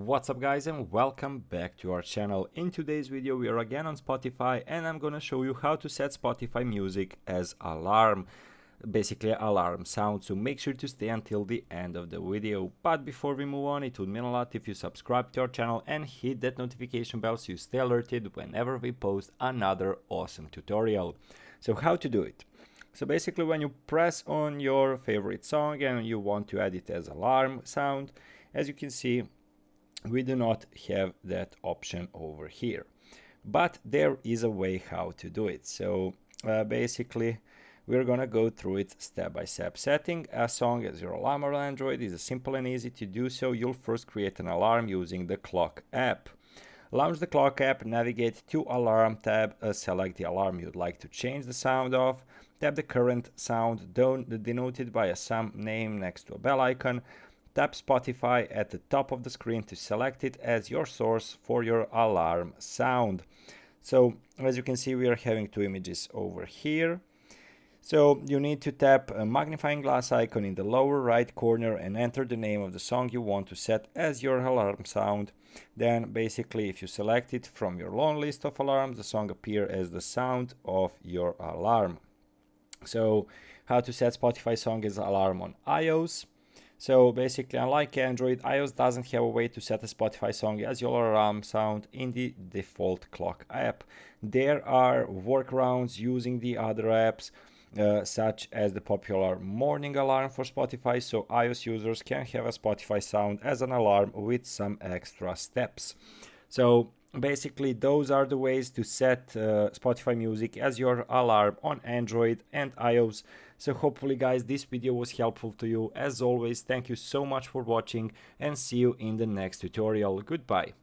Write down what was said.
What's up guys, and welcome back to our channel. In today's video we are again on Spotify and I'm gonna show you how to set Spotify music as alarm, basically alarm sound, so make sure to stay until the end of the video. But before we move on, it would mean a lot if you subscribe to our channel and hit that notification bell so you stay alerted whenever we post another awesome tutorial. So how to do it? So basically when you press on your favorite song and you want to add it as alarm sound, as you can see we do not have that option over here, but there is a way how to do it. So basically we're gonna go through it step by step. Setting a song as your alarm on Android is simple and easy to do. So you'll first create an alarm using the clock app. Launch the clock app, navigate to alarm tab, select the alarm you'd like to change the sound of, tap the current sound denoted by a some name next to a bell icon. Tap Spotify at the top of the screen to select it as your source for your alarm sound. So as you can see, we are having two images over here. So you need to tap a magnifying glass icon in the lower right corner and enter the name of the song you want to set as your alarm sound. Then basically if you select it from your long list of alarms, the song appears as the sound of your alarm. So how to set Spotify song as alarm on iOS. So basically, unlike Android, iOS doesn't have a way to set a Spotify song as your alarm sound in the default clock app. There are workarounds using the other apps, such as the popular morning alarm for Spotify, so iOS users can have a Spotify sound as an alarm with some extra steps. So basically those are the ways to set Spotify music as your alarm on Android and iOS. So hopefully guys this video was helpful to you. As always, thank you so much for watching and see you in the next tutorial. Goodbye.